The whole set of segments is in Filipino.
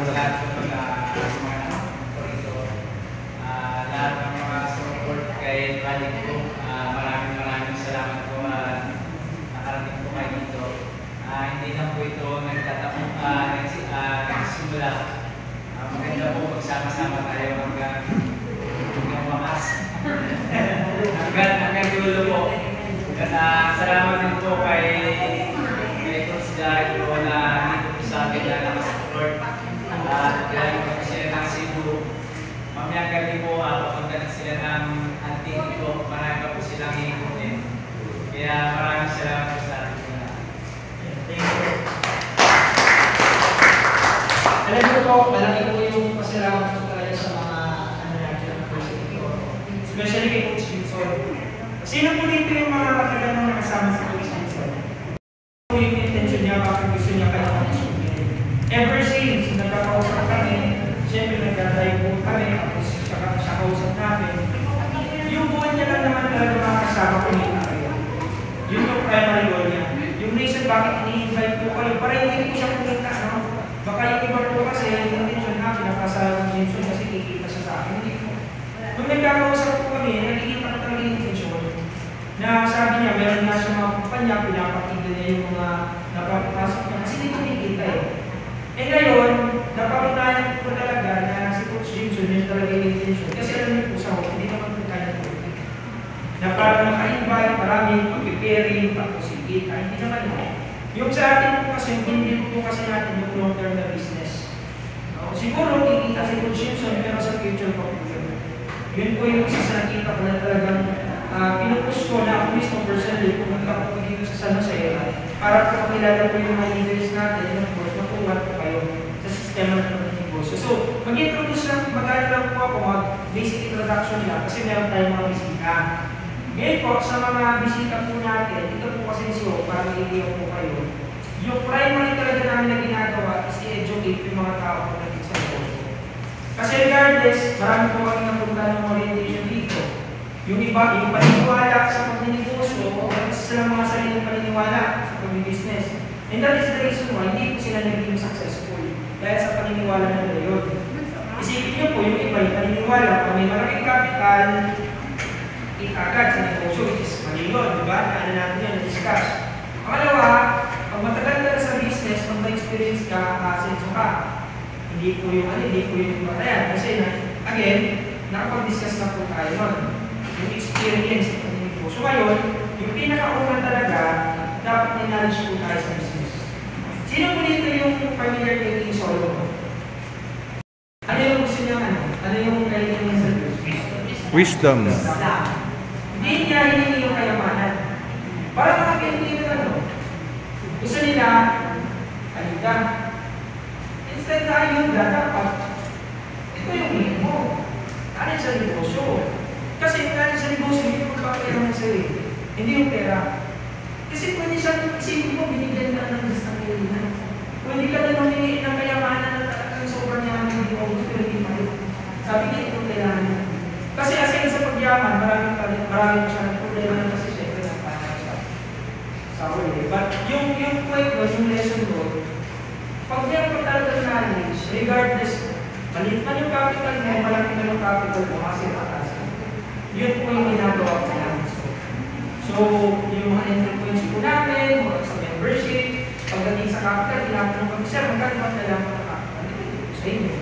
lahat po sa mga nakontrito. Lahat ng mga support kay Balik po. Maraming salamat po. Nakarating po kayo dito. Hindi na po ito nagsimula. Maganda po magsama-sama tayo hanggang wakas. hanggang dulo po. Salamat din po kay Coach Dad po na dito po sa akin na nakasupport. Galing po sila ng Cebu. Mamayang gabi po, papunta na sila ng Antique po. Marami pa po silang hihingunin. Kaya maraming salamat po sa akin. Thank you. Alam niyo po, malaki po yung pasalamat ko talaga sa mga natin ng person ito. Especially kay Coach Wilson. Sino po dito yung mga katagal na nakasama sa Coach Wilson? Ano yung intention niya, bakit gusto niya kayo mag-student? Ever since, nagkakausap kami, siyempre nagkatry po kami, tapos siya kausap namin. Yung buwan niya lang naman talaga makakasama ko niya kayo. Yun yung primary goal niya. Yung reason bakit ini-invite po kayo, para hindi po siya kumita, no? Baka yung iba po kasi, yung intention namin, nakasama ng Jameson kasi kikita siya sa akin. Hindi po. Nung nagkakausap po kami, nakikita ko talaga yung intention na sabi niya, meron nga siya mga kumpanya, pinapatigil niya yung mga napapasok niya kasi hindi ko kikita eh. Eh ngayon, napapatayan ko talaga na si Coach Jameson yun talaga yung intention. Kasi alam niyo po sa ako, hindi naman po kanya po. Na para maka-invite, maraming pag-preparing, tapos ikita, hindi naman po. Yung sa atin po kasi, hindi po kasi natin yung long-term na business. No? Siguro, kikita si Coach Jameson, pero sa future po po yun. Yun po yung isa sa nakita ko na talagang pinupush ko na ako mismo personally pumunta po dito sa San Jose para po makilala po yung mga leaders natin and of course, matuwan po kayo sa sistema ng negosyo. So, mag-introduce lang, mag-ano lang po ako, mag-basic introduction lang kasi meron tayong mga bisita. Ngayon po, sa mga bisita po natin, ito po kasi siyo, para i-idea po kayo. Yung primary talaga namin na ginagawa is i-educate yung mga tao po natin sa negosyo. Kasi regardless, marami po kami napunta ng orientation dito. Yung iba, yung paniniwala sa pagninegosyo, o sila mga sariling paniniwala sa pag-business. And that is the reason why hindi po sila naging successful. Dahil sa paniniwala na nila yun. Isipin niyo po, yung iba, yung paniniwala, kung may malaking capital, agad sa negosyo, which is mali yun, di ba? Ano natin yun, na-discuss. Pangalawa, pag matagal ka na sa business, pag ma-experience ka, asenso ka. Hindi po yung batayan. Kasi, again, nakapag-discuss na po tayo nun. Yung experience ng negosyo. Ngayon, yung pinaka-una talaga, dapat may knowledge po tayo sa business. Sino po dito yung familiar taking solo? Ano yung gusto niya, ano yung kailangan niya sa business? Wisdom. Hindi niya hiningi yung kayamanan. Para mga kaibigan, gusto nila, ayuda. Instead na ayuda, dapat, ito yung hiling mo. Kanin sa negosyo. Kasi kanin sa negosyo, hindi mo magpapayamanan sa'yo eh. Hindi yung pera. Kasi pwede siya, isipin mo, binigyan ka ng isang kailangan. Kung hindi ka na humingi ng kayamanan na talagang sobrang yaman, hindi mo gusto, hindi pa rin. Sabi niya, itong kailangan niya. Kasi asin sa pagyaman, maraming siya ng problema na kasi siyempre sa panay sa huli. But yung point mo, yung lesson mo, pag meron ka talaga knowledge, regardless, maliit man yung capital mo, malaki man yung capital mo, kasi tatas. Yun po yung ginagawa ko namin. So, yung mga entry points po namin, sa membership, pagdating sa capital, tinatanong kami, sir, magkano ba kailangan ko na capital? Ito sa inyo.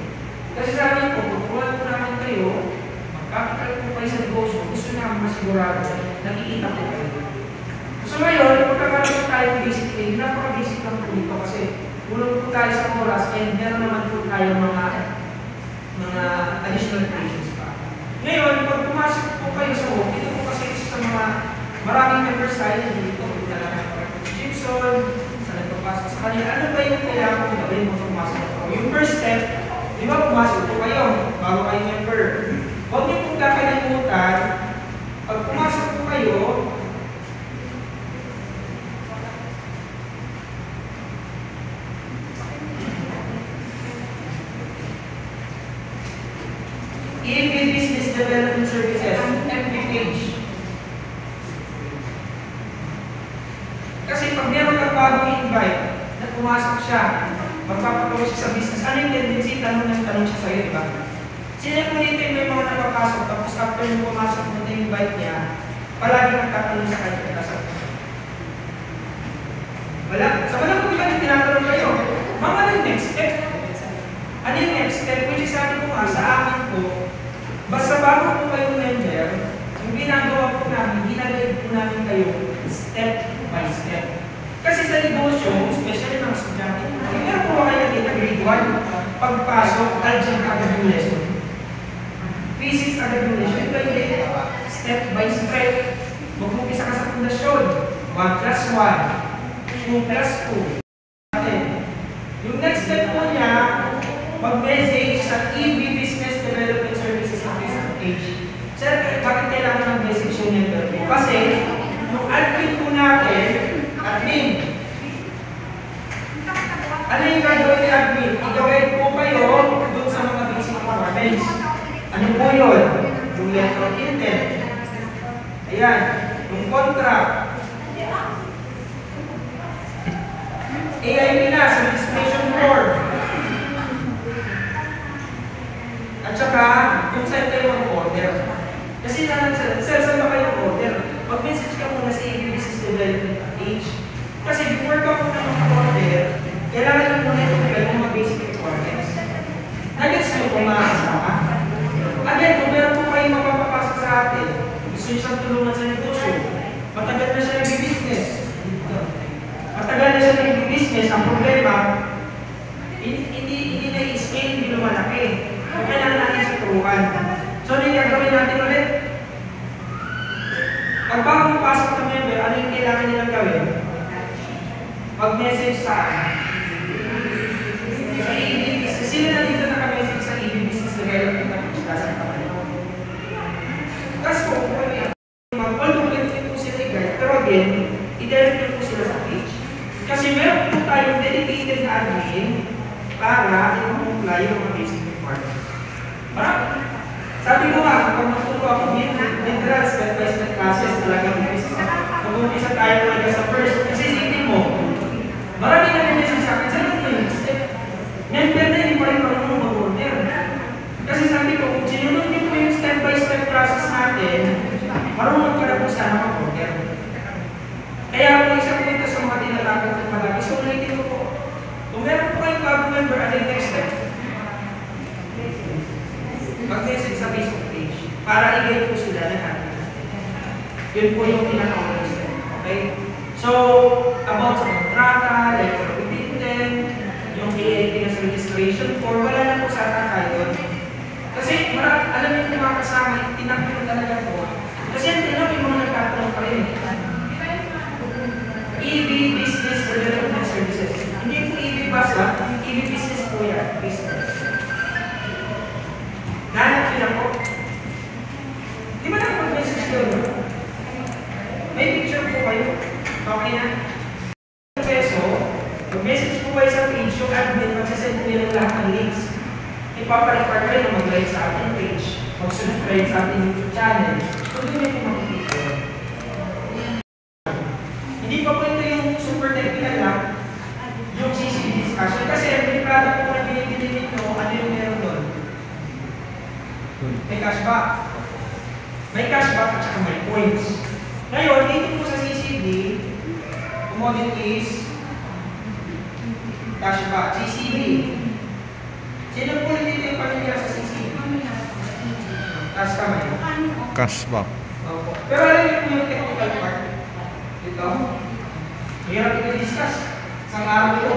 Kasi sa amin po, tuturuan po namin kayo, capital po kayo sa negosyo, gusto namin masigurado, nakikita po kayo. So ngayon, pagkakaroon po tayo ng basic thing, napaka-basic lang po dito kasi ulong po tayo sa oras and meron naman po tayo mga additional trainings pa. Ngayon, pag pumasok po kayo sa work, ito po kasi sa mga maraming members tayo dito, kung talaga ng Gibson, sa nagpapasok sa kanila, ano ba yung kailangan ko gawin mo pumasok po? Yung first step, di ba pumasok po kayo, bago kayo member. Huwag niyo pong kakalimutan, pag pumasok po kayo, EMB Business Development Services, FB page. Kasi pag meron kang bagong invite, pumasok siya, magpapagawa siya sa business, ano yung tendency? Tanong siya sa'yo, di ba? Sino po dito yung may mga napapasok, tapos after yung pumasok mo na yung bite niya, palagi nagtatanong sa kanya kasap. Wala. Sa walang kung ilan yung tinatanong kayo, mga ano yung next step? Ano yung next step? Which is sabi ko nga, sa akin po, basta bago po kayo member, yung ginagawa po namin, ginagawa po namin kayo step by step. Kasi sa negosyo, especially mga estudyante, meron po kayo nakita grade 1, pagpasok, algebra agad yung lesson. Physics agad yung lesson. Ito yung step by step. Mag-umpisa ka sa pundasyon. 1 plus 1, 2 plus 2. Yung next step po niya, mag-message sa EB Business Development Services sa Facebook page. Sir, bakit kailangan ng message yung member po? Kasi, yung admin po natin, admin. Ano yung gagawin ni admin? I-guide po kayo doon sa mga basic requirements. Ano po yun? Yung letter of intent. Ayan. Yung contract. AIP na sa registration form. At saka, kung saan kayo mag-order. Kasi naman, sir, saan ba kayo mag-order? Mag-message ka muna sa EB Business Development page. Kasi before ka muna mag-order, kailangan nyo muna yung mga basic requirements. Nag-gets nyo kung makakasama. Again, kung meron po kayo mapapapasok sa atin, gusto nyo siyang tulungan sa negosyo, matagal na siya nag-business. Matagal na siya nag-business, ang problema, hindi na i-scale, hindi lumalaki. Kung kailangan natin sa tulungan. So, ano yung gagawin natin ulit? Pag bagong pasok na member, ano yung kailangan nilang gawin? Mag-message sa EB Business. Sino na dito naka-message sa EB Business Development na sa kapatid? Kasi kung although pwede po sila i-guide, pero again, i-direct po sila sa page. Kasi meron po tayong dedicated na admin para i-comply yung mga basic requirements. Sabi ko nga, kung magturo ako literal step-by-step classes talaga mag-umpisa tayo talaga sa first. Kasi isipin mo, marami na rin sa akin, saan natin yung step? Member na hindi pa rin marunong mag-order. Kasi sabi ko, kung sinunod nyo po yung step-by-step process natin, marunong ka na po sana mag-order. Kaya po isa po ito sa mga tinatapos ng malaki. So, ulitin ko po, kung meron po kayong bagong member, ano yung next step? Mag-message sa Facebook page para i-guide po sila na natin. Yun po yung tinatawag step. Okay? So, about sa kontrata, letter of intent, yung AIP na sa registration form, wala na po sa akin yun. Kasi, alam niyo yung mga kasama, tinakot talaga po. Kasi ang tinakot yung mga nagtatanong pa rin. EB Business Development Services. Hindi po EB basta, EB Business po yan. Business. Nanap sila po. Di ba nakapag-message kayo? May picture po kayo. Okay na? Peso, mag-message po kayo sa page, yung admin, magsasend po yung lahat ng links. Ipaparecord kayo na mag-like sa ating page, mag-subscribe sa ating YouTube channel. So, doon yung makikita. Hindi pa po ito yung super technical lang, yung CCD discussion. Kasi every product po na binibili nito, ano yung meron doon? May cashback. May cashback at saka may points. Ngayon, dito po sa CCD, commodities, cashback, CCD. Sino po dito yung pamilya sa CCD? Taas kamay. Cashback. Opo. Pero alam niyo po yung technical part. Ito. Hirap i-discuss. Isang araw ito.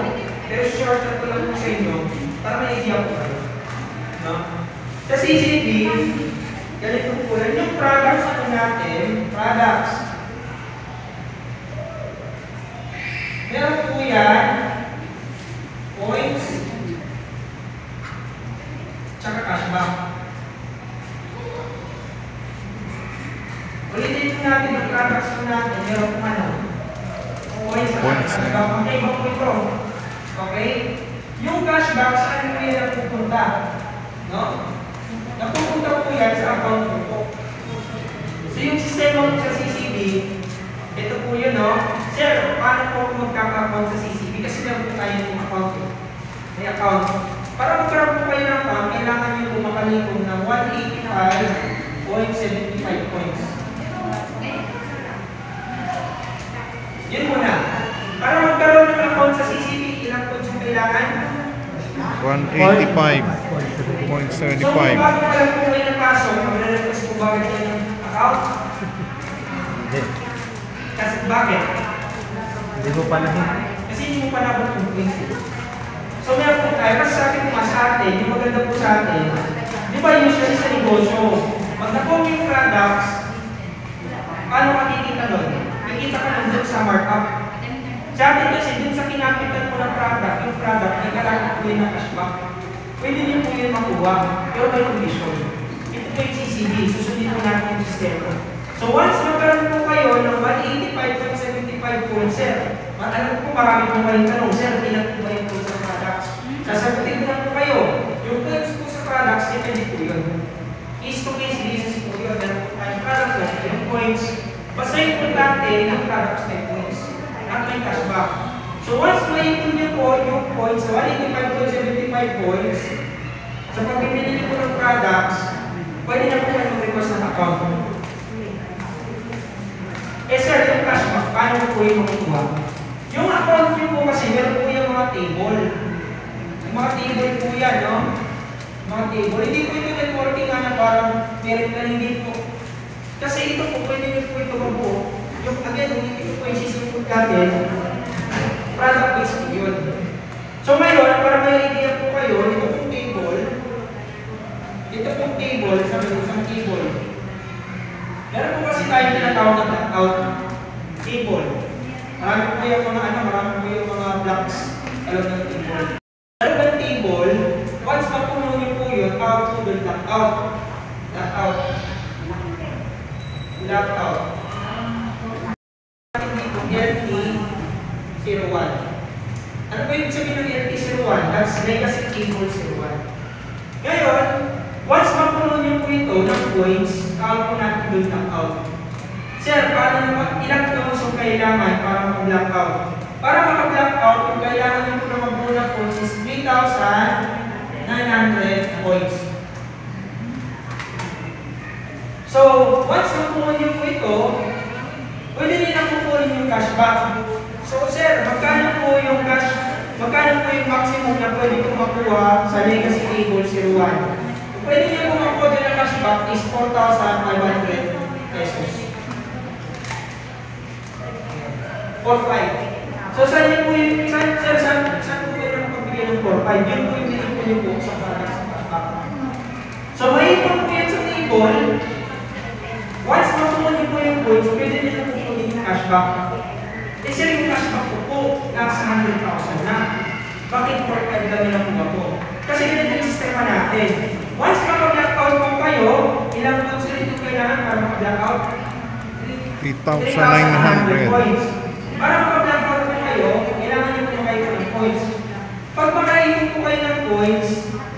Pero shortcut ko lang po sa inyo para may idea po kayo. No? Sa CCD, ganito po yan. Yung products po natin, products. Meron po yan, points, tsaka cashback. Ulitin po natin yung products po natin, meron po ano, points, tsaka cashback. Okay ba po ito? Okay? Yung cashback, saan po yan pupunta? No? Napupunta po yan sa account po. So yung sistema po sa CCB, ito po yun, no? Sir, paano po magkaka-account sa CCB? Hindi kasi meron po tayo yung account. May account. Para magkaroon po kayo ng account, kailangan nyo po makalikom ng 185.75 points. Yun muna. Para magkaroon ng account sa CCP, ilang points yung kailangan? 185.75. So, kung bago pa lang po kayo napasok, magre-request po bakit kayo ng account? Kasi bakit? Hindi ko pa lang. Kasi hindi mo pa nabot yung points. So, meron po tayo. Kasi sa akin po sa atin, yung maganda po sa atin, di ba usually sa negosyo, pag na-call yung products, paano makikita doon? Makikita ka lang doon sa markup. Sa atin kasi dun sa kinapitan mo ng product, yung product, may kailangan po yun ng cashback. Pwede niyo po yun makuha, pero may condition. Ito po yung CCD, susundin po natin yung sistema. So once magkaroon po kayo ng 185.75 points, sir, alam po marami po kayong tanong, sir, ilan po ba yung points sa products? Sasagutin ko lang po kayo, yung points po sa products, depende po yun. Case to case basis po yun, meron po tayong product, yung points. Basta importante, yung products na points. At may cashback. So once maipon niyo po yung points, 185.75 points, sa pagpipili niyo po ng products, pwede na po kayo mag-request ng account. Eh sir, yung cashback, paano po yung makukuha? Yung account niyo po kasi, meron po yung mga table. Yung mga table po yan, no? Mga table. Hindi po ito networking na parang meron na hindi po. Kasi ito po, pwede niyo po ito mabuo. Yung again, ito po yung sisimulot natin, product based po yun. So ngayon, para may idea po kayo, ito pong table, sabi ko isang table. Meron po kasi tayo tinatawag na blackout table. Marami po yung mga blocks alam ng table. Meron ba table, once mapuno niyo po yun, tawag po doon blackout. LT01. Ano ba yung sabihin ng LT01? That's legacy table 01. Ngayon, once mapuno niyo po ito ng points, tawag po natin doon blackout. Sir, paano naman ilang tones yung kailangan para mag-blackout? Para maka-blackout, yung kailangan niyo po na mabuo na points is 3,900 points. So, once mapuno niyo po ito, pwede niyo na kukunin yung cashback. So, sir, magkano po yung maximum na pwede ko makuha sa legacy table 01? Pwede niyo po makuha din ang cashback is 4,500 pesos. 4,500. So, saan po yung, saan po kayo pagbigay ng 4,500? Yun po yung dinipon niyo po sa product sa cashback. So, maipon po yan sa table. Once makuha niyo po yung points, pwede niyo na kukunin yung cashback. Eh, sir, yung cashback po, nasa 100,000 na. Bakit 4,500 lang nakuha po? Kasi ganito yung sistema natin. Once maka-blackout po kayo, ilang points ulit yung kailangan para maka-blackout? 3,900 points. Para maka-blackout po kayo, kailangan niyo po kayo ng points. Pag makaipon po kayo ng points,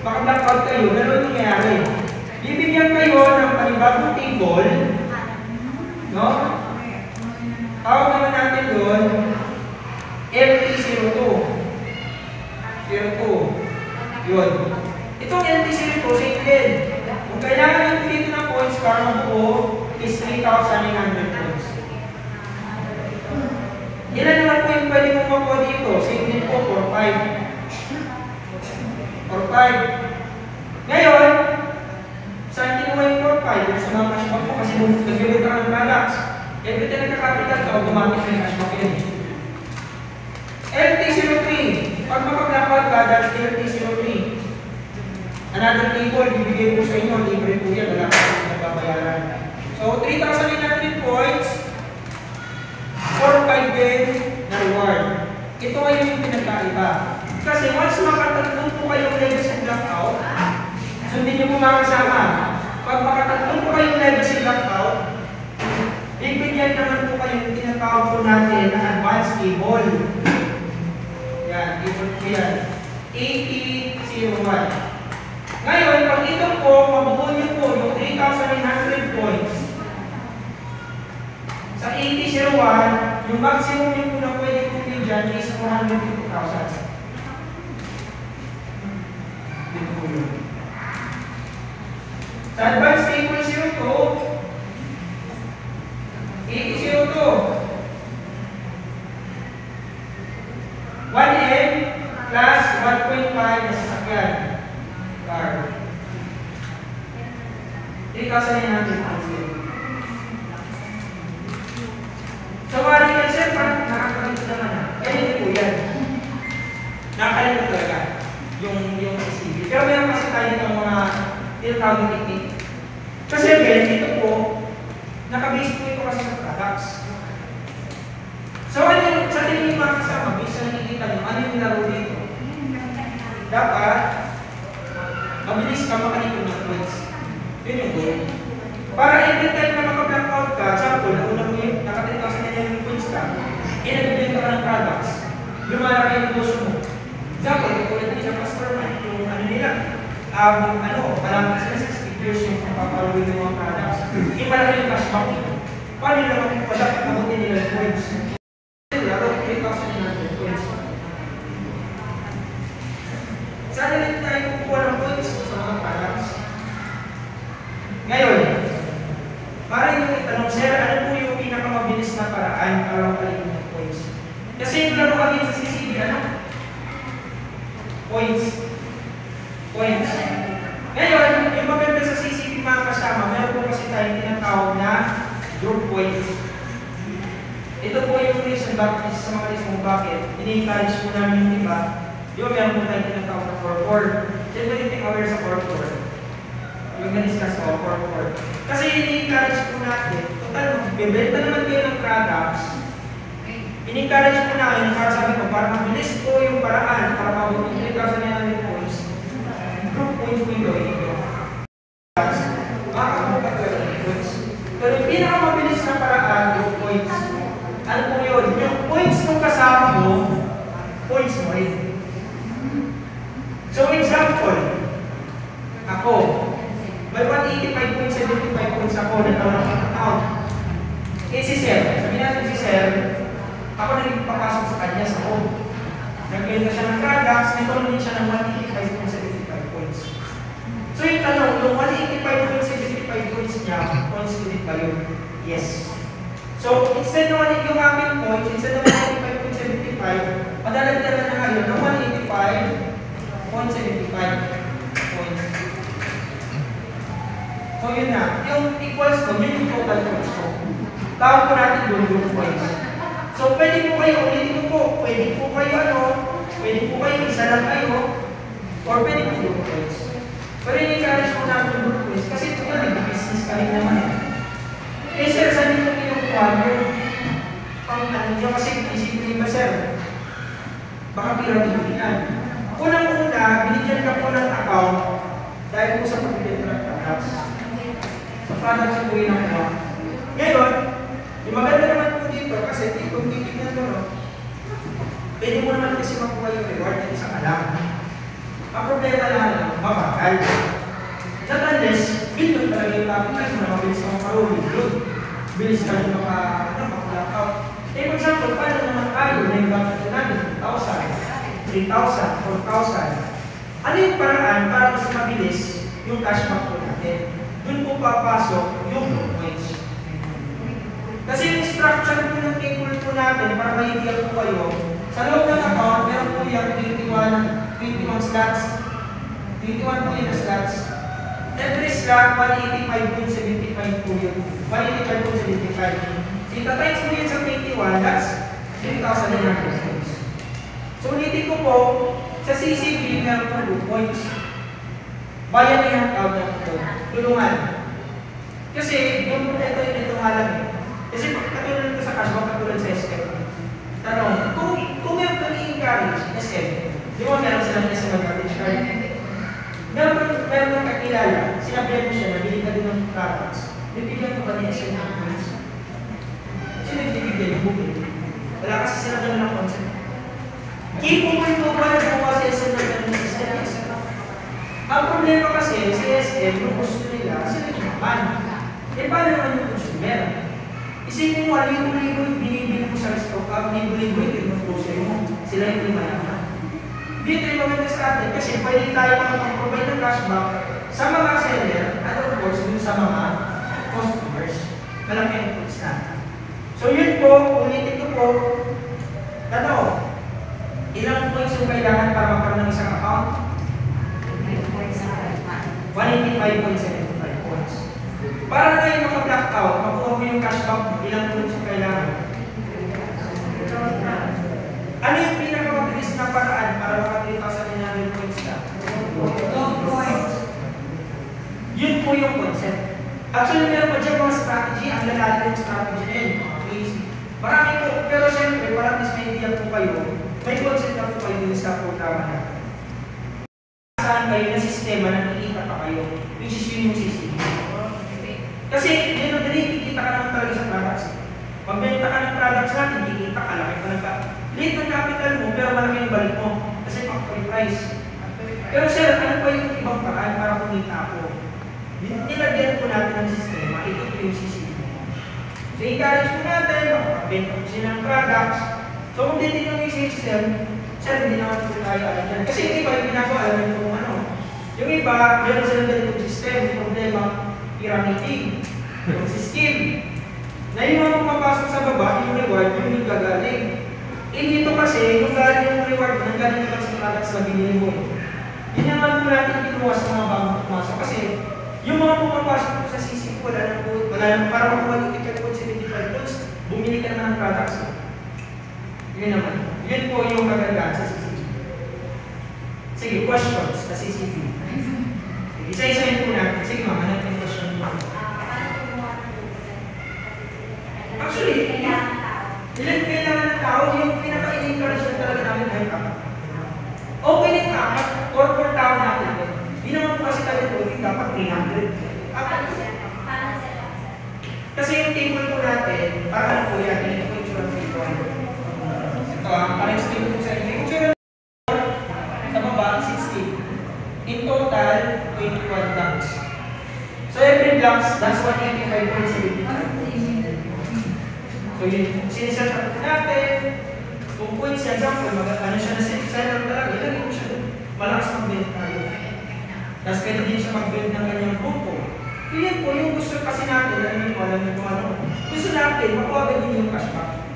maka-blackout kayo, gano'n nangyayari. Bibigyan kayo ng panibagong table, no? Tawag naman natin doon, LT02. 02. Yun. Itong LT02, same din. Kung kailangan nyo dito ng points para mabuo, is 3,900 points. Ilan naman po yung pwede mong makuha dito? Same din po, 4,500. Ngayon, saan kinuha yung 4,500? Yung sa mga cashback po kasi nung nag-deliver ka ng products. Every time nagka-capital ka, automatic na yung cashback yun. LT03. Pag maka-blackout ka, that's LT03. Another table, bibigay po sa inyo. Libre po yan, wala pa yung nagbabayaran. So, 3,900 points. 4,500 din na reward. Ito ngayon yung pinagkaiba. Kasi once makatatlong po kayong legacy blackout, sundin niyo po mga kasama. Pag makatatlong po kayong legacy blackout, bibigyan naman po kayo yung tinatawag po natin na advanced table. Yan, table po yan. 8001. Ngayon, pag ito po, mabuo niyo po yung 3,900 points. Sa 8001, yung maximum niyo po na pwede kunin dyan is 450,000. Dito po yun. Sa advance table 02, 8002. 1M plus 1.5 na sasakyan. Car. 3,900. So, maaaring yan, sir, parang nakakalito naman na. Kaya hindi po yan. Nakakalito talaga yung CCTV. Pero meron kasi tayo ng mga tinatawag technique. Kasi again, dito po, nakabase po ito kasi sa products. So, ano yung, sa tingin yung mga kasama, based sa nakikita nyo, ano yung laro dito? Dapat, mabilis ka makalikod ng points. Yun yung goal. Para every time na maka-blackout ka, example, nauna mo yung naka-10,000 na yung points ka, nagbibenta ka ng products, lumalaki yung negosyo mo. Example, katulad din sa mastermind, yung ano nila, parang sila 6 figures yung papaluin ng mga products. Malaki yung cash back nito. Paano nila wala kabutin nila yung points? Laro, 3,900 points. Saan nila tayo kukuha ng points sa mga products? Ngayon, para yung itanong, sir, ano po yung pinakamabilis na paraan para makaligod ng points? Kasi yung laro kami sa CCTV, ano? Points. Points. Ngayon, yung maganda sa CCTV mga kasama, meron po kasi tayong tinatawag na group points. Ito po yung reason bakit isa sa mga reason bakit ini-encourage po namin yung iba. Di ba meron po tayong tinatawag na core. Siyempre, hindi aware sa core. Yung na-discuss ko, core. Kasi ini-encourage po natin, total, bibenta naman kayo ng products, ini-encourage po natin, para sabi ko, para mabilis po yung paraan, para mabot yung 3,900 points, group points po yung makakabukat ko yung points. Pero yung pinakamabilis na paraan, group points, ano po yun? Yung points nung kasama mo, points mo rin. So, example, ako, may 185.75 points ako na tawag ng account. Si Sir, sabi natin si Sir, ako na nagpapasok sa kanya sa home. Nag-gain na siya ng products, nagkaroon din siya ng 185.75 points. So yung tanong, yung 185.75 points niya, points ulit ba yun? Yes. So instead na yung aming points, instead na 185.75, madalagdagan na ngayon ng 185.75 points. So yun na, yung equals ko, yun yung total points ko. Tawag po natin doon yung points. So pwede po kayo, ulitin ko po, pwede po kayo, isa lang kayo, or pwede po yung points. Pero in-encourage po natin yung points, kasi ito nga, nag-business ka rin naman. Eh sir, saan nyo kinukuha yung pang-ano nyo? Kasi isipin ba sir? Baka pyramid yan. Unang-una, binigyan ka po ng account dahil po sa pagbibenta ng products. Sa products yung buhay ng mga. Ngayon, yung maganda naman po dito, kasi kung titignan mo, pwede mo naman kasi makuha yung reward at isang alam. Ang problema lang, mabagal. Not unless, billion talaga yung topic mo na mabilis kang makaroon. Bilis ka yung maka-blackout. Eh, for example, paano naman tayo na yung blackout natin? 2,000, 3,000, 4,000. Ano yung paraan para mas mabilis yung cash back po natin? Doon po papasok yung points. Kasi yung structure po ng table po natin, para maiiyak po kayo, sa loob ng account, meron po yung 21 slots. 21 po yung slots. Every slot, 185.75 po yun. 185.75. So, itatimes po yun sa 21, that's 3,900 points. So, ulitin ko po, sa CCP, meron po 2 points. Bayan na yung account na po. Tulungan. Kasi, ito alam eh. Kasi katulad nito sa cash, katulad sa SM. Tanong, kung meron kang i-encourage, SM, di ba meron silang SM advantage card? Meron kang kakilala, sinabihan mo siya, nabili ka din ng products, bibigyan mo ba ni SM ng points? Sino yung bibigyan yung bukid? Wala kasi sila ganun ng concept. Keep mo ito ba na bukas si SM na ganun ng SM? Ang problema kasi, si SM, yung gusto nila, sila yung naman. Eh, paano naman yung consumer? Isipin mo, libo-libo yung binibili mo sa stock up, libo-libo yung grocery. Sila yung mayaman. Dito yung maganda sa atin kasi pwede tayo mag-provide ng cashback sa mga seller at of course dun sa mga customers. Malaki ang points natin. So yun po, ulitin ko po, ilang points yung kailangan para magkaroon ng isang account? 185.75 points. Para na kayo maka-blackout, makuha mo yung cashback, ilang points yung kailangan? Ano yung pinakamabilis na paraan para maka-3,900 points ka? 2 points. Yun po yung concept. Actually, meron pa dyan mga strategy, ang lalaki yung strategy na yun. Marami po, pero syempre, para mas may idea po kayo, may concept na po kayo din sa programa natin. Saan kayo na sistema na nakikita pa kayo, which is yun yung CCTV. Kasi, yun ang kikita ka naman talaga sa products. Pagbenta ka ng products natin, kikita ka, laki pa ng late ng capital mo, pero malaki yung balik mo. Kasi factory price. Pero sir, ano pa yung ibang paraan para kumita ako? Nilagyan po natin ng sistema, ito po yung CCTV. So, encourage po natin, makakabenta po sila ng products. So, kung titignan mo yung system, sir, hindi naman po tayo alam dyan. Kasi yung iba, yung ginagawa, alam nyo kung ano. Yung iba, meron silang ganitong system, yung problema, pyramiding, yung system. Na yung mga pumapasok sa baba, yung reward, yung gagaling. Dito kasi, yung galing yung reward, nanggaling naman sa products na binili mo. Yun naman po natin kinuha sa mga bagong pumasok. Kasi, yung mga pumapasok po sa CC, wala na para makuha yung ticket po 75 points, bumili ka naman ng products. Yun naman. Yun po yung kagandahan sa CCTV. Sige, questions sa CCTV. Isa-isahin po natin. Sige ma'am, ano yung question mo? Actually, ilan kailangan ng tao, yung pinaka-encourage na talaga namin ay apat. Okay na yung apat, or 4,000 natin. Hindi naman po kasi tayo po, dapat 300. Apat. Kasi yung table po natin, para ano po yan, ito po yung insurance table. Ito parang explain po sa inyo. Insurance sa baba, 16. In total, 21 blocks. So every blocks, that's 185.75. So yun, sineset up natin, kung points yan, example, ano siya na set-seller talaga, ilagay mo siya doon. Malakas mag-build tayo. Tapos pwede din siya mag-build ng kanyang grupo. So yun po, yung gusto kasi natin, alam niyo kung ano, gusto natin, makuha ba din yung cashback.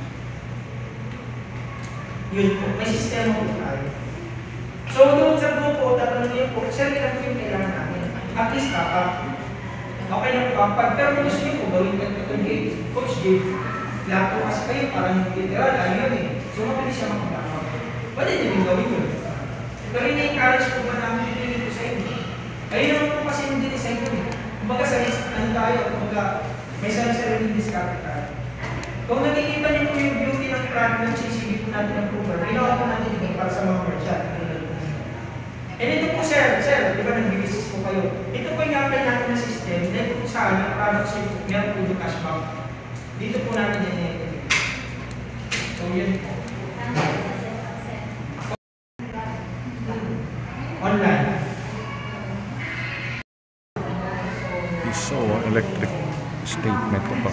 Yun po, may sistema po tayo. So doon sa grupo, tatanong niyo po, sir, ilan po yung kailangan namin? At least kapag, okay lang po, pero kung gusto niyo po, gawin ka ito gate, coach gate, lahat po kasi kayo, parang literal, ayun eh. So, mabilis siya makapagpapag. Pwede din gawin yun. Pero ini-encourage po ba namin pinili po sa inyo? Ayun naman po kasi yung dinesign ko eh. Kumbaga sa ano tayo, kumbaga may sarili discount tayo. Kung nakikita niyo po yung beauty ng brand ng CCTV po natin ng prover, ginawa po natin ito para sa mga merchant. And ito po sir, di ba nag-business po kayo? Ito po yung apply natin na system, dito po sa amin, product ship, meron po yung cashback. Dito po natin din. So, yun po. Online. So, electric statement ko pa.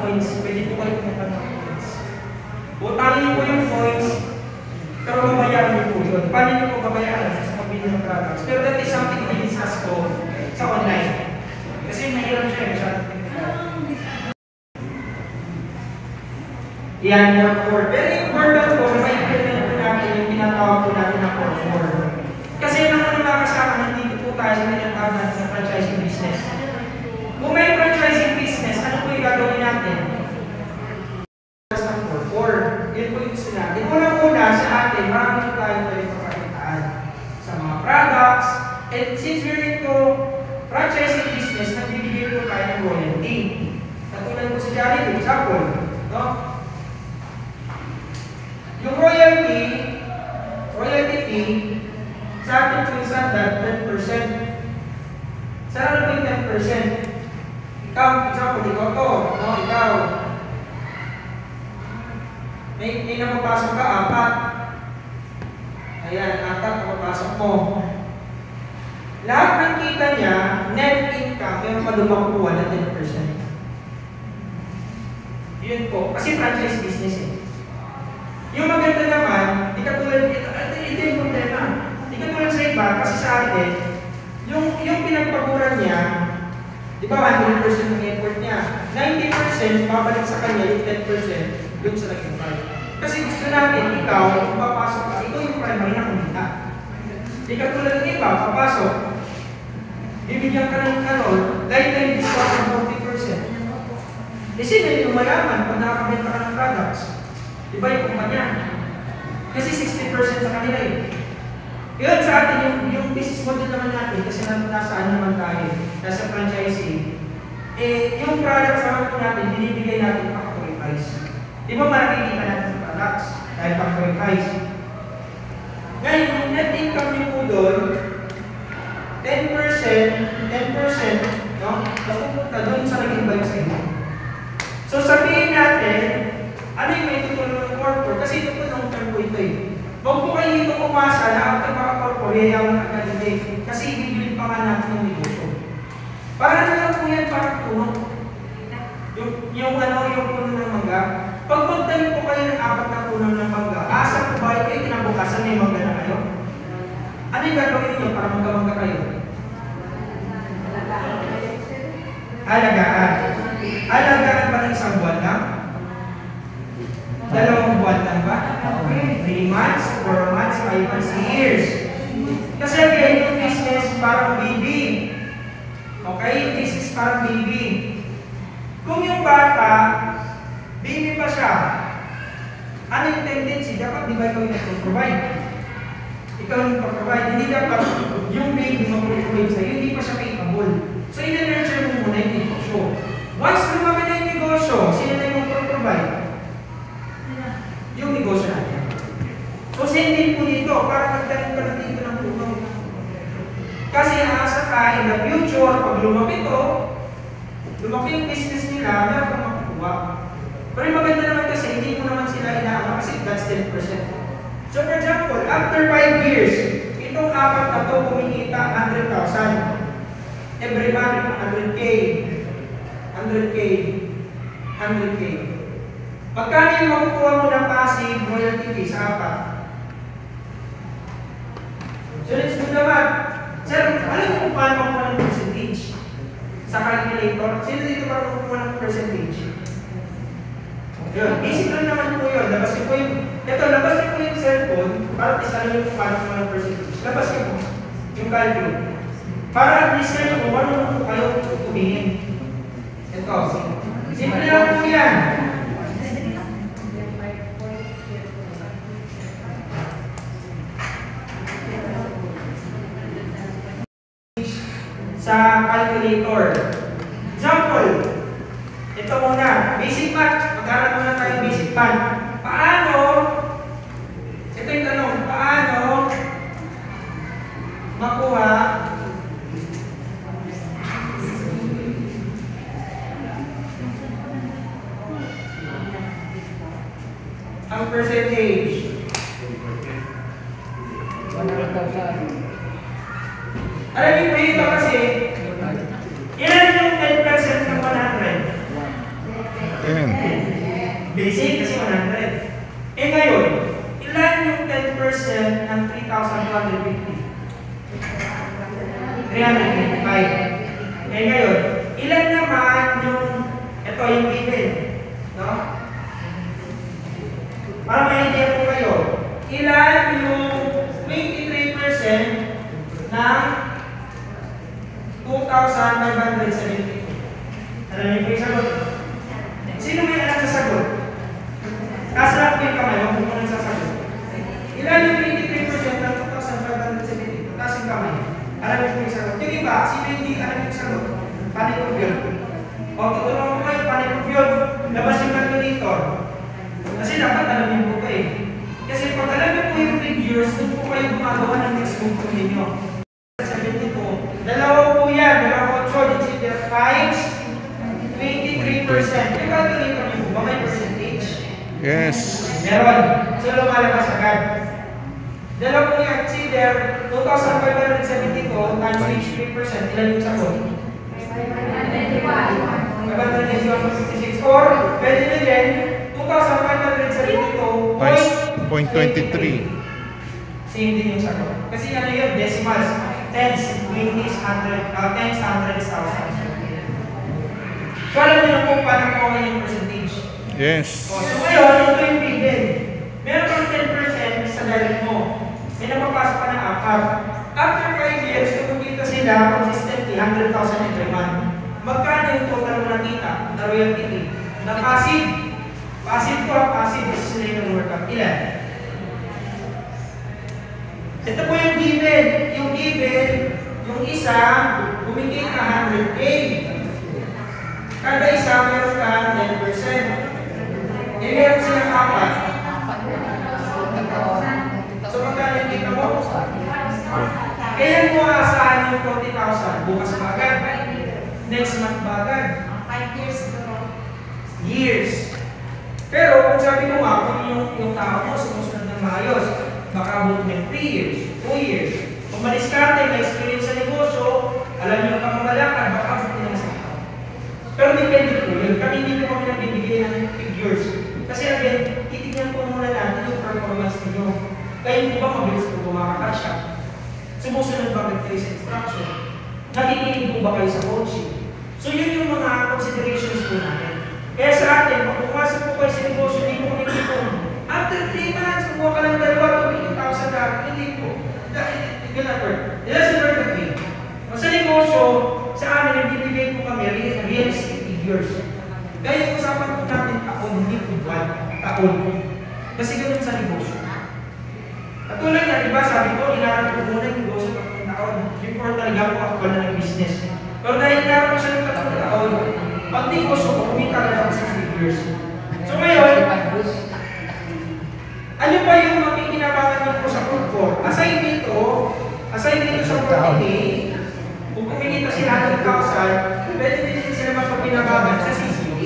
Points. Pwede po kayo pumunta ng points. Utangin po yung points, pero babayaran niyo po yun. Paano niyo po babayaran sa pabili ng products? Pero that is something na discuss ko sa online. Kasi mahirap siya. Yan, core 4. Pero yung core lang po, may implement po natin yung tinatawag po natin na core 4. Kasi yung mga nakakasama, nandito po tayo sa tinatawag natin sa franchising business. Kung may franchising business, ano po yung gagawin natin? Sa core 4. Yun po yung gusto natin. Unang-una sa atin, marami po tayo pwede pagkakitaan sa mga products. And since we're into franchising business, nagbibigay po tayo ng royalty. Katulad po sa Jollibee, example, no? Yung royalty fee, sa atin po yung standard, 10%. Saan ano po yung 10%? Ikaw, example, ikaw to, no? Ikaw. May napapasok ka, 4. Ayan, 4 napapasok mo. Lahat ng kita niya, net income, yung malumakuha na 10%. Yun po, kasi franchise business eh. Yung maganda naman, di katulad, ito yung problema. Di katulad sa iba, kasi sa atin, yung pinagpaguran niya, di ba 100% ng effort niya, 90% babalik sa kanya, yung 10% dun sa naging price. Kasi gusto natin, ikaw, kung papasok ka, ikaw yung primary na kumita. Di katulad ng iba, papasok, bibigyan ka ng lifetime discount ng 40%. Eh sino yung mayaman pag nakakabenta ka ng products? Iba yung kumpanya. Kasi 60% sa kanila eh. Kaya sa atin, yung business model naman natin, kasi nasaan naman tayo, nasa franchising, eh, yung products naman po natin, binibigay natin factory price. Di ba makikita natin sa products dahil factory price? Ngayon, yung net income niyo po doon, 10%, no? Napupunta doon sa naging balik sa inyo. So sabihin natin, ano yung may tutulong ng corporate? Kasi ito po long term po ito eh. Huwag po kayo dito pumasa na after maka-corporate, yayaman na agad eh. Kasi i-build pa nga natin yung negosyo. Para na lang po yan, parang puno. Yung puno ng mangga. Pag magtanim po kayo ng 4 na puno ng mangga, asa po ba kayo kinabukasan may mangga na kayo? Ano yung gagawin niyo para mangga-mangga kayo? Alagaan. Alagaan ba ng isang buwan lang? 2 buwan lang ba? 3 months, 4 months, 5 months, years. Kasi again, yung business parang baby. Okay? Yung business parang baby. Kung yung bata, baby pa siya, ano yung tendency? Dapat di ba ikaw yung nag-provide? Ikaw yung nag-provide. Hindi dapat yung baby mag-provide sa'yo, hindi pa siya capable. So, ina-nurture mo muna yung negosyo. Once lumaki na yung negosyo, sino na yung mag-provide? Yung negosyo natin. So, sendin po dito, para magdating ka na dito ng puno. Kasi aasa ka, in the future, pag lumaki to, lumaki yung business nila, meron kang makukuha. Pero yung maganda naman kasi, hindi mo naman sila inaama kasi that's 10%. So, for example, after 5 years, itong 4 na to kumikita 100,000. Every month, 100K. 100K. 100K. Pagkano yung makukuha mo ng passive royalty fee sa 4? So let's do the math. Sir, alam mo kung paano makukuha ng percentage? Sa calculator, sino dito para makukuha ng percentage? Yun, basic lang naman po yun. Labas niyo po yung, labas niyo po yung cellphone para alam niyo kung paano makukuha ng percentage. Labas niyo po yung calculator. Para at least kayo kung ano po kayo tumingin. Ito, simple lang po yan. Sa calculator. Example, ito muna, basic math. Mag-aral muna tayo basic math. Paano, ito yung tanong, paano makuha ang percentage? 100,000. Alam niyo po ito kasi, ilan yung 10% ng 100? 10. Basic kasi 100. Eh ngayon, ilan yung 10% ng 3,250? 355. Eh ngayon, ilan naman yung, ito yung given, no? Para may idea po kayo, ilan yung 23% ng 2,570? Alam niyo po yung sagot? Sino may alam sa sagot? Kasarap po yung kamay, huwag mo nang sasagot. Ilan yung 23% ng 2,570? Taas yung kamay. Alam niyo po yung sagot. Yung iba, sino hindi alam yung sagot? Paano yung yun? O, tutulungan ko kayo, paano yung yun? Labas yung calculator. Kasi dapat alam niyo po kayo. Kasi pag alam niyo po yung figures, doon po kayo gumagawa ng next move po ninyo. 70 po. Dalawa po yan. Dalawa po, it's either 5, 23%. Yung calculator niyo po ba may percentage? Yes. Meron. So, lumalabas agad. Dalawa po yan. It's either 2,572 times 23%. Ilan yung sagot? 521. 591.56 or pwede na din 2,500 sa dito Times 0.23. Same din yung sagot. Kasi ano yun, decimals, tens, 20s, 100, tens, hundreds, thousands. So alam niyo na kung paano po yung percentage. Yes. So ngayon, ito yung bigyan. Meron kang 10% sa direct mo. May napapasok ka na apat. After 5 years, kumikita sila consistently 100,000 every month. Magkano yung total mo nakita na royalty fee? Na passive. Passive ko, passive. This is the workup. Ilan? Ito po yung given. Yung given, yung isa, kumikita 100K. Kada isa, meron ka 10%. Meron silang apat. So magkano yung kita mo? Kailan mo aasahan yung 40,000? Bukas ba agad? Next month ba agad? 5 years ago. Years. Pero kung sabi mo nga, kung yung tao mo sumusunod ng maayos, baka abot ng 3 years, 2 years. Kung madiskarte, may experience sa negosyo, alam niyo ang pamamalakad, baka abot ng isang taon. Pero depende po yun. Kami hindi po kami nagbibigay ng figures. Kasi again, titignan po muna natin yung performance ninyo. Kayo po ba mabilis po bumakakasya? Sumusunod ba kayo sa instruction? Nakikinig po ba kayo sa coaching? So yun yung mga considerations po natin. Kaya sa atin, pag pumasok po kayo sa negosyo, hindi po hindi po. After 3 months, kumuha ka lang 2,000 na, hindi po. It will not work. It doesn't work that way. Sa negosyo, sa amin, nagbibigay po kami realistic figures. Kaya yung usapan po natin taon, hindi po buwan, taon. Kasi ganun sa negosyo. Katulad nga, di ba, sabi ko, inaral ko muna yung negosyo ng taon. Before talaga po ako na ng business. Pero dahil inaral ko siya ng taon, pag negosyo ko, kumita na ako sa figures. So ngayon, ano pa yung makikinabangan niyo po sa Group 4? Aside dito sa property, kung kumikita sila 100,000, pwede din sila magpapinabangan sa CCD.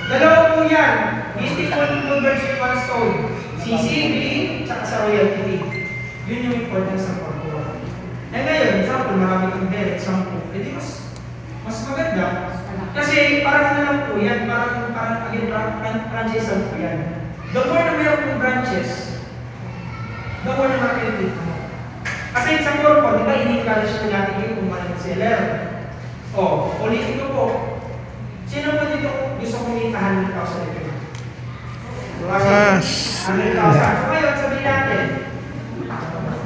Dalawa po yan. Beautiful converts with one stone. CCD, tsaka sa royalty fee. Yun yung importance ng Group 4. Eh ngayon, example, marami kang direct example. Pwede mas maganda. Kasi parang ano lang po yan, parang franchise lang po yan. The more na meron pong branches, the more na makikita mo. Kasi sa corpo, di ba, ini-encourage na natin yung kung maraming seller. O, ulitin ko po. Sino po dito gusto kumita 100,000 ito? Lakas! 100,000. So ngayon, sabihin natin,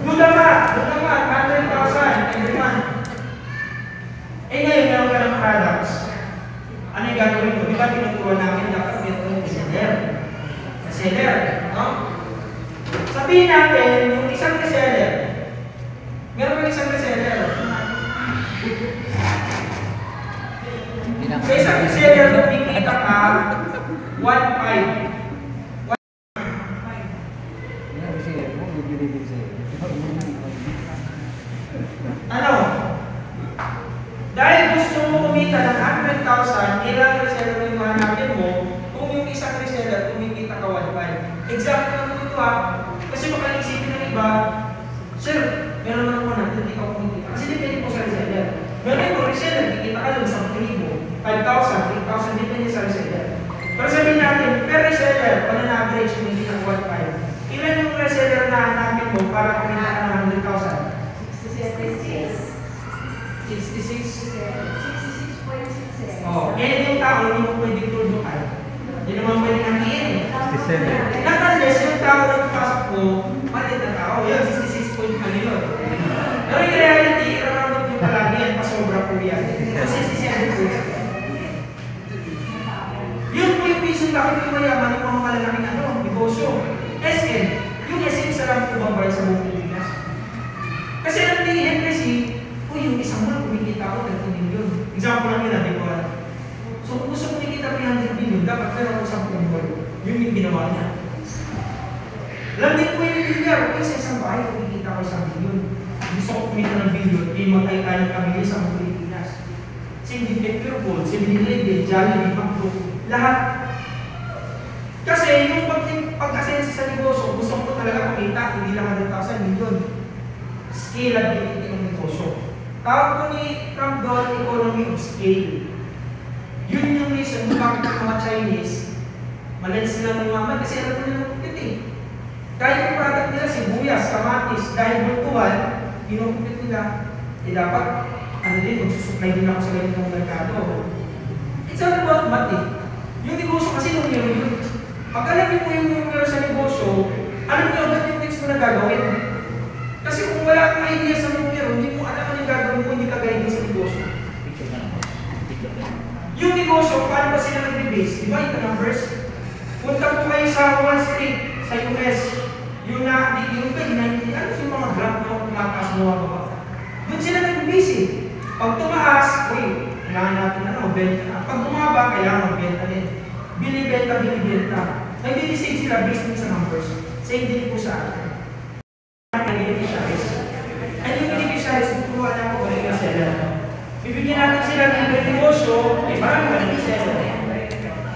Lulamat, 100,000 every month. Eh ngayon, meron ka ng products. Ano yung gagawin ko? Di ba tinutuwa namin dapat meron yung seller? Seller, no? Sabihin natin, yung isang reseller, meron ka isang reseller. Sa isang reseller, kumikita ka 1.5. Ano? Dahil gusto mo kumita ng 100,000, ilang reseller yung mahanapin mo kung yung isang reseller kumikita ka 1.5. Example lang ito ha. Kasi baka isipin ng iba, sir, meron naman po natin, hindi ka kumikita. Kasi depende po sa reseller. Meron yung reseller, kikita ka lang sa 1,000, 5,000, 8,000, depende sa reseller. Pero sabihin natin, per reseller, on an average, kumikita ng 1.5. Ilan yung reseller na hanapin mo para kumita ka ng 100,000? 66. Oh, yan yung tao, hindi mo pwedeng tuldukan. Hindi naman pwedeng hangiin eh. Unless yung tao na pasok mo, malit na tao, yun, 66 point ka nilo. Pero in reality, around yung palagi yan, pasobra po yan. So 67 point. Yun po yung piso bakit yung mayaman yung mga malalaking negosyo. SM, yung SM sa lang po bang bayad sa buong Pilipinas? Kasi ang tingin kasi, yung isang buwan kumikita ako 30 million. Example lang yun natin ko. So kung gusto kumikita 300 million, dapat meron ako 10 buwan. Yun yung ginawa niya. Alam din po yung bilyar, kung sa isang bahay kumikita ko 1 billion. Gusto ko kumita ng billion, eh magkaitan ng pamilya sa mga Pilipinas. Syndicate Pure, Syndicate, Jollibee, McDo, lahat. Kasi yung pag-asensi sa negosyo, gusto ko talaga kumita, hindi lang 100,000 million. Scale-ability ng negosyo. Tawag po ni Trump doon, economy of scale. Yun yung reason kung bakit ang mga Chinese, madalas silang umaman kasi alam mo nila magkupit eh. Kahit yung product nila, sibuyas, kamatis, dahil bultuhan, pinukupit nila. Eh dapat, ano din, magsusupply din ako sa ganitong merkado. It's all about math eh. Yung negosyo kasi numero yun. Pag alam niyo po yung numero sa negosyo, alam niyo agad yung next mo na gagawin. Kasi kung wala kang idea sa numero, hindi mo alam ano yung gagawin mo, hindi ka guide sa negosyo. Yung negosyo, paano ba sila nag-base? Di ba ito numbers? Punta po kayo sa Wall Street, sa US. Yung yung ano yung mga graph na tumataas mo ako ba? Doon sila nag-base eh. Pag tumaas, kailangan natin magbenta na. Pag bumaba, kailangan magbenta din. Binibenta, binibenta. Nag-decide sila based sa numbers. Same din po sa atin. Beneficiaries. Ano yung beneficiaries? Tuturuan na ako kung ano sila. Bibigyan natin sila ng negosyo, marami ka ng seller.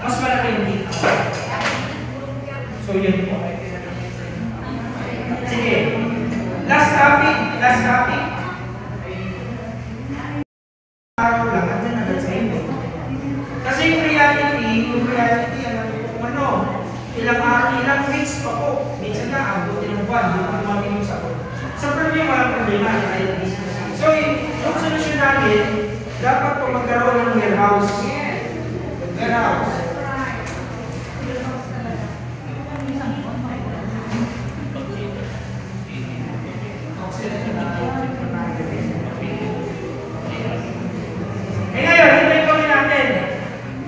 Mas malaki yung dito. So yun po. Sige. Last topic. Araw lang, andyan agad sa inyo. Kasi yung reality, ilang araw, ilang weeks pa po. Minsan na, abutin ng buwan, hindi ko maminong sa po. Sa premium, walang problema. So, yung solusyon namin, dapat po magkaroon ng warehouse. Warehouse. Ngayon, ito yung gawin natin.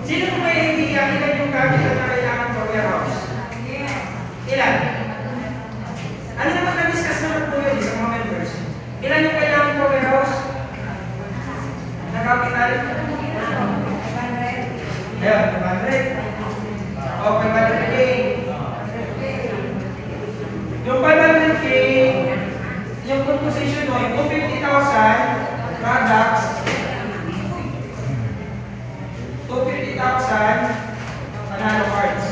Sino po may hindi ilan yung capital na kailangan for warehouse? Ilan? Ano naman na-discuss naman po yun sa mga members? Ilan yung kailangan for warehouse? Na capital? Ayun, 500. O, 500K. Yung 500K, yung composition mo, yung 250,000 products, 250,000 panalo cards.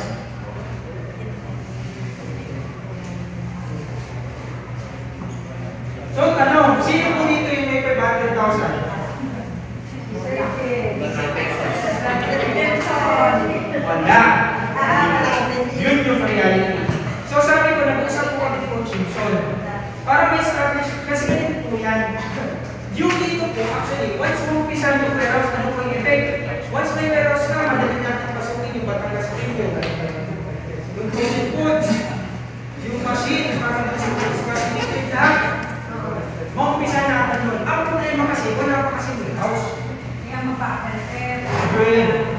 So, tanong, sino po dito yung may 500,000? Wala. Yun yung reality. So, sabi ko, nag-usap po kami kung Simpson. Para may establish, kasi ganito po yan. Yung dito po, actually, once mo umpisa yung warehouse, ano po yung effect? Once may warehouse na, madali natin pasukin yung Batangas Premium. Yung frozen foods, yung machine, para sa machine, lahat. Maumpisa natin yun. Ang problema kasi, wala pa kasi warehouse.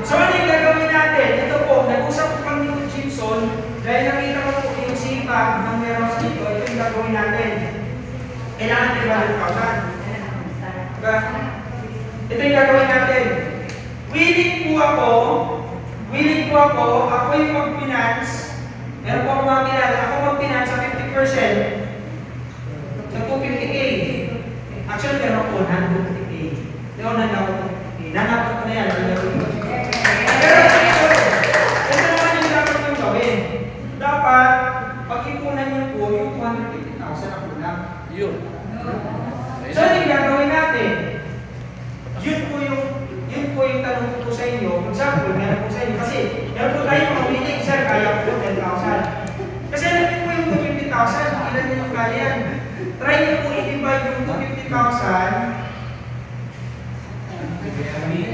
So, ano yung gagawin natin? Ito po, nag-usap po kami ng Simpson, dahil nakita ko po yung sipag ng warehouse dito, ito yung gagawin natin. Kailangan din 100,000. Diba? Ito yung gagawin natin. Willing po ako yung mag-finance. Meron po ako makilala, ako mag-finance sa 50%. Sa 250K. Actually, meron po 150K. Leonan ako 250K. Nanapot ko na yan. Pero ito naman yung dapat yung gawin. Dapat, pag-ipunan niyo po yung 250,000 na kulang. Yun. So, ano yung gagawin natin? Yun po yung tanong ko sa inyo. For example, meron po sa inyo. Kasi, meron po tayo mga willing, sir, kaya po 10,000. Kasi alam niyo po yung 250,000, ilan niyo yung kaya yan. Try niyo po i-divide yung 250,000.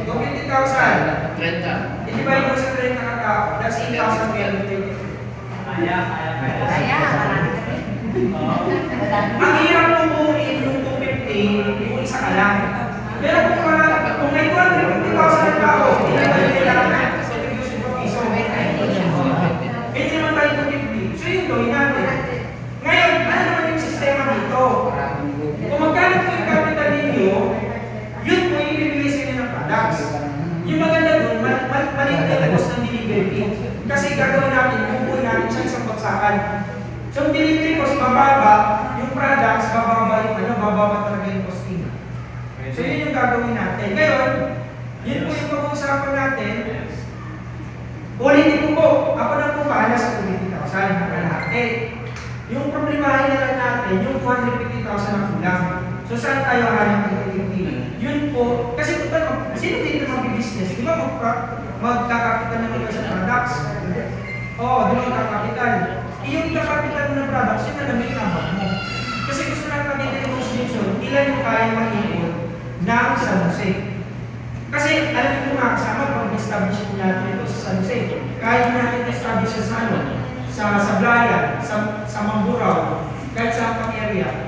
250,000. 30. I-divide mo sa 30 na tao. That's 8,320. Kaya. Ang hirap mo buuin yung 250, yung isa ka lang. Pero kung may 250,000 na tao, hindi naman kailangan na sa piso. Hindi naman tayo 250. So yun gawin natin. Ngayon, ano naman yung sistema dito? Kung magkano po yung capital ninyo, yun po yung ibibigay sa inyo ng products. Yung maganda doon, maliit na cost ng delivery fee. Kasi gagawin natin, bubuin natin sa isang bagsakan. So, yung delivery cost bababa, yung products bababa talaga yung costing. So, yun yung gagawin natin. Ngayon, yun po yung pag-uusapan natin. Ulitin ko po, ako na po bahala sa 20,000 na kalahati. Yung problemahin na lang natin, yung 250,000 na kulang. So saan tayo hanap ng activity? Yun po, kasi sino dito mag-business? Di ba magkakapital naman kayo sa products? Oo, di ba magkakapital? Yung ikakapital mo ng products, yun na naman yung nabang mo. Kasi gusto natin makita ni Coach Jason, ilan yung kaya mag-ipon ng San Jose. Kasi alam niyo mga kasama, pag-establish po natin ito sa San Jose, kahit natin establish sa San sa Sablayan, sa Mamburao, kahit sa pang area,